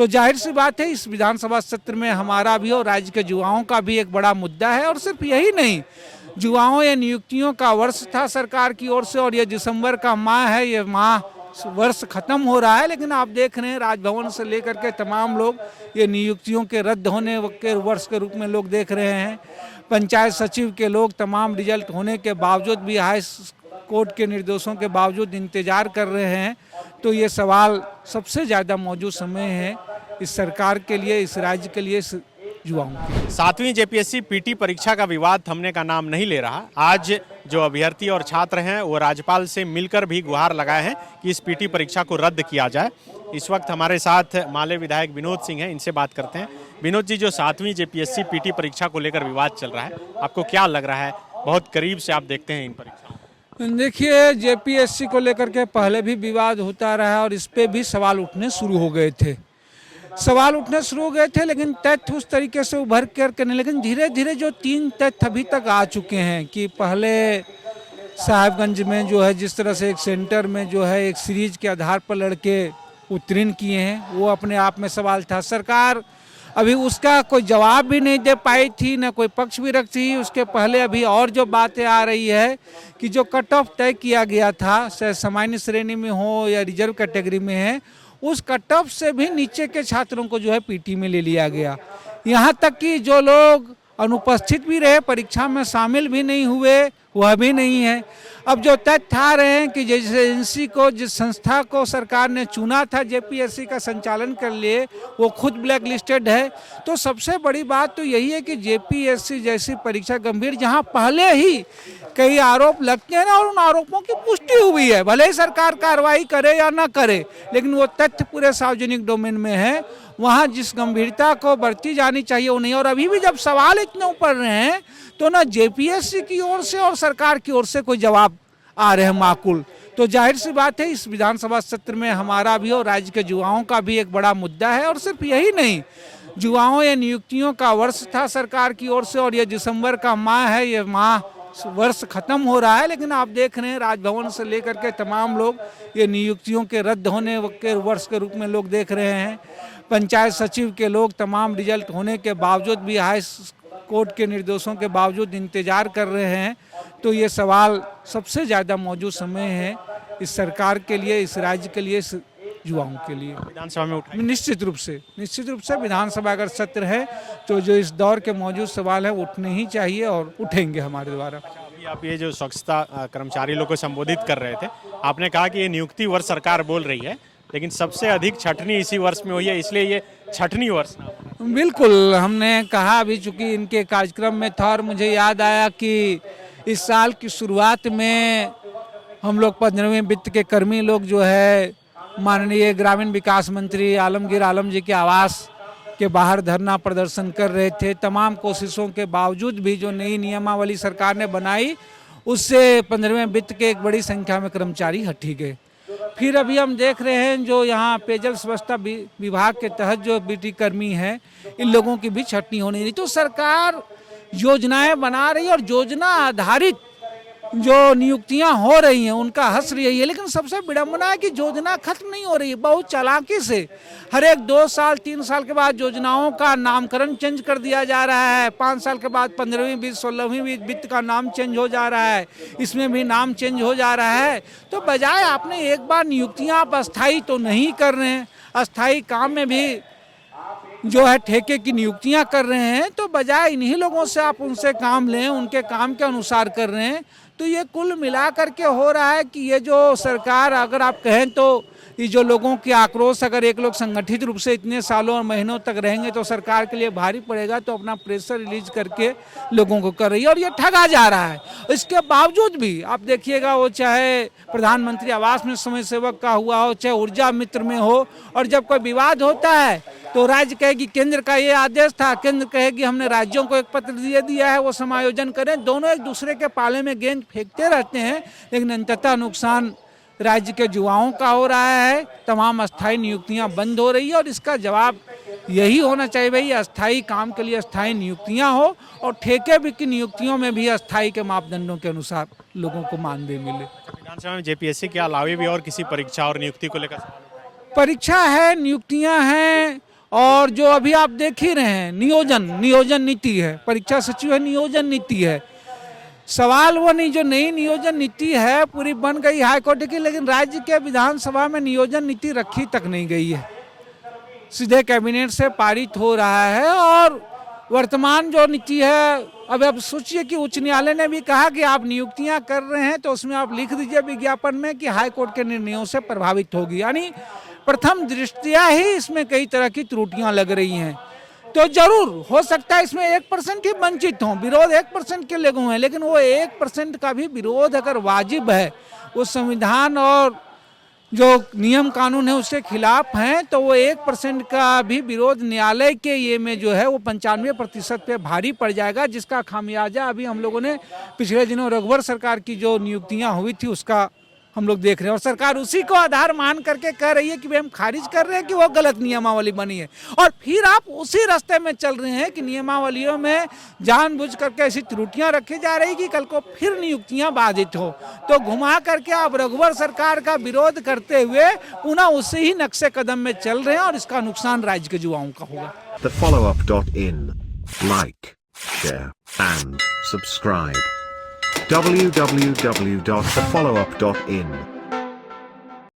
तो जाहिर सी बात है इस विधानसभा सत्र में हमारा भी और राज्य के युवाओं का भी एक बड़ा मुद्दा है। और सिर्फ यही नहीं, युवाओं या नियुक्तियों का वर्ष था सरकार की ओर से, और ये दिसंबर का माह है, ये माह वर्ष खत्म हो रहा है, लेकिन आप देख रहे हैं राजभवन से लेकर के तमाम लोग ये नियुक्तियों के रद्द होने के वर्ष के रूप में लोग देख रहे हैं। पंचायत सचिव के लोग तमाम रिजल्ट होने के बावजूद भी हाई कोर्ट के निर्देशों के बावजूद इंतजार कर रहे हैं। तो ये सवाल सबसे ज़्यादा मौजूद समय है इस सरकार के लिए, इस राज्य के लिए, इस युवाओं के लिए। 7वीं जेपीएससी पीटी परीक्षा का विवाद थमने का नाम नहीं ले रहा। आज जो अभ्यर्थी और छात्र हैं वो राज्यपाल से मिलकर भी गुहार लगाए हैं कि इस पीटी परीक्षा को रद्द किया जाए। इस वक्त हमारे साथ माले विधायक विनोद सिंह हैं, इनसे बात करते हैं। विनोद जी, जो 7वीं जेपीएससी पीटी परीक्षा को लेकर विवाद चल रहा है, आपको क्या लग रहा है? बहुत करीब से आप देखते हैं इन परीक्षाओं। देखिए, जेपीएससी को लेकर के पहले भी विवाद होता रहा और इस पे भी सवाल उठने शुरू हो गए थे। लेकिन तथ्य उस तरीके से उभर कर नहीं, लेकिन धीरे धीरे जो 3 तथ्य अभी तक आ चुके हैं कि पहले साहिबगंज में जो है जिस तरह से एक सेंटर में जो है एक सीरीज के आधार पर लड़के उत्तीर्ण किए हैं, वो अपने आप में सवाल था। सरकार अभी उसका कोई जवाब भी नहीं दे पाई थी, न कोई पक्ष भी रखती थी। उसके पहले अभी और जो बातें आ रही है कि जो कट ऑफ तय किया गया था, चाहे सामान्य श्रेणी में हो या रिजर्व कैटेगरी में है, उस कट ऑफ से भी नीचे के छात्रों को जो है पीटी में ले लिया गया। यहाँ तक कि जो लोग अनुपस्थित भी रहे, परीक्षा में शामिल भी नहीं हुए, वह भी नहीं है। अब जो तथ्य आ रहे हैं कि जिस एजेंसी को, जिस संस्था को सरकार ने चुना था जेपीएससी का संचालन कर लिए, वो खुद ब्लैक लिस्टेड है। तो सबसे बड़ी बात तो यही है कि जेपीएससी जैसी परीक्षा गंभीर, जहां पहले ही कई आरोप लगते हैं ना, और उन आरोपों की पुष्टि हुई है, भले ही सरकार कार्रवाई करे या ना करे, लेकिन वो तथ्य पूरे सार्वजनिक डोमेन में है। वहाँ जिस गंभीरता को बरती जानी चाहिए वो नहीं। और अभी भी जब सवाल इतने ऊपर रहे हैं तो ना जेपीएससी की ओर से और सरकार की ओर से कोई जवाब आ रहे हैं माकूल। तो जाहिर सी बात है इस विधानसभा सत्र में हमारा भी और राज्य के युवाओं का भी एक बड़ा मुद्दा है। और सिर्फ यही नहीं, युवाओं या नियुक्तियों का वर्ष था सरकार की ओर से, और ये दिसंबर का माह है, ये माह वर्ष खत्म हो रहा है, लेकिन आप देख रहे हैं राजभवन से लेकर के तमाम लोग ये नियुक्तियों के रद्द होने के वर्ष के रूप में लोग देख रहे हैं। पंचायत सचिव के लोग तमाम रिजल्ट होने के बावजूद भी हाई कोर्ट के निर्देशों के बावजूद इंतजार कर रहे हैं। तो ये सवाल सबसे ज़्यादा मौजूद समय है इस सरकार के लिए, इस राज्य के लिए, इस युवाओं के लिए। विधानसभा में उठाएंगे? निश्चित रूप से विधानसभा अगर सत्र है तो जो इस दौर के मौजूद सवाल है उठने ही चाहिए और उठेंगे हमारे द्वारा। अभी आप ये जो स्वच्छता कर्मचारी लोग को संबोधित कर रहे थे, आपने कहा कि ये नियुक्ति वर्ष सरकार बोल रही है, लेकिन सबसे अधिक छटनी इसी वर्ष में हुई है, इसलिए ये छटनी वर्ष ना। बिल्कुल, हमने कहा अभी, चूंकि इनके कार्यक्रम में था और मुझे याद आया कि इस साल की शुरुआत में हम लोग 15वें वित्त के कर्मी लोग जो है माननीय ग्रामीण विकास मंत्री आलमगीर आलम जी के आवास के बाहर धरना प्रदर्शन कर रहे थे। तमाम कोशिशों के बावजूद भी जो नई नियमावली सरकार ने बनाई, उससे 15वें वित्त के एक बड़ी संख्या में कर्मचारी हटी गए। फिर अभी हम देख रहे हैं जो यहाँ पेयजल स्वच्छता विभाग के तहत जो बीटी कर्मी हैं, इन लोगों की भी छटनी होनी नहीं। तो सरकार योजनाएं बना रही है और योजना आधारित जो नियुक्तियां हो रही हैं उनका हश्र यही है। लेकिन सबसे विडंबना है कि योजना खत्म नहीं हो रही है। बहुत चालाकी से हर एक 2 साल 3 साल के बाद योजनाओं का नामकरण चेंज कर दिया जा रहा है। 5 साल के बाद 15वीं वित्त 16वीं वित्त का नाम चेंज हो जा रहा है, इसमें भी नाम चेंज हो जा रहा है। तो बजाय आपने एक बार नियुक्तियां आप अस्थायी तो नहीं कर रहे हैं, अस्थायी काम में भी जो है ठेके की नियुक्तियां कर रहे हैं, तो बजाय इन्हीं लोगों से आप उनसे काम लें, उनके काम के अनुसार कर रहे हैं। तो ये कुल मिला करके हो रहा है कि ये जो सरकार, अगर आप कहें तो ये जो लोगों की आक्रोश, अगर एक लोग संगठित रूप से इतने सालों और महीनों तक रहेंगे तो सरकार के लिए भारी पड़ेगा। तो अपना प्रेशर रिलीज करके लोगों को कर रही है और ये ठगा जा रहा है। इसके बावजूद भी आप देखिएगा, वो चाहे प्रधानमंत्री आवास में समय सेवक का हुआ हो, चाहे ऊर्जा मित्र में हो, और जब कोई विवाद होता है तो राज्य कहेगी केंद्र का ये आदेश था, केंद्र कहेगी हमने राज्यों को एक पत्र दे दिया है, वो समायोजन करें। दोनों एक दूसरे के पाले में गेंद फेंकते रहते हैं, लेकिन अंततः नुकसान राज्य के युवाओं का हो रहा है। तमाम अस्थायी नियुक्तियां बंद हो रही है और इसका जवाब यही होना चाहिए, भाई अस्थायी काम के लिए अस्थायी नियुक्तियां हो और ठेके भी की नियुक्तियों में भी अस्थायी के मापदंडों के अनुसार लोगों को मानदेय मिले। विधानसभा में जेपीएससी के अलावे भी और किसी परीक्षा और नियुक्ति को लेकर परीक्षा है, नियुक्तियां हैं, और जो अभी आप देख ही रहे हैं नियोजन नीति है, परीक्षा सचिव है, नियोजन नीति है। सवाल वो नहीं, जो नई नियोजन नीति है पूरी बन गई हाईकोर्ट की, लेकिन राज्य के विधानसभा में नियोजन नीति रखी तक नहीं गई है, सीधे कैबिनेट से पारित हो रहा है। और वर्तमान जो नीति है, अब आप सोचिए कि उच्च न्यायालय ने भी कहा कि आप नियुक्तियां कर रहे हैं तो उसमें आप लिख दीजिए विज्ञापन में कि हाईकोर्ट के निर्णयों से प्रभावित होगी, यानी प्रथम दृष्टया ही इसमें कई तरह की त्रुटियां लग रही हैं। तो जरूर हो सकता है इसमें 1% ही वंचित हों, विरोध 1% के लोग हैं, लेकिन वो 1% का भी विरोध अगर वाजिब है, वो संविधान और जो नियम कानून है उसके खिलाफ हैं, तो वो 1% का भी विरोध न्यायालय के ये में जो है वो 95% पे भारी पड़ जाएगा, जिसका खामियाजा अभी हम लोगों ने पिछले दिनों रघुवर सरकार की जो नियुक्तियां हुई थी उसका हम लोग देख रहे हैं। और सरकार उसी को आधार मान करके कह रही है कि हम खारिज कर रहे हैं कि वो गलत नियमावली बनी है, और फिर आप उसी रास्ते में चल रहे हैं कि नियमावलियों में जानबूझ करके ऐसी त्रुटियां रखी जा रही कि कल को फिर नियुक्तियां बाधित हो। तो घुमा करके आप रघुवर सरकार का विरोध करते हुए पुनः उसी ही नक्शे कदम में चल रहे हैं, और इसका नुकसान राज्य के युवाओं का होगा। TheFollowUp.in. Like, share, and subscribe. www.thefollowup.in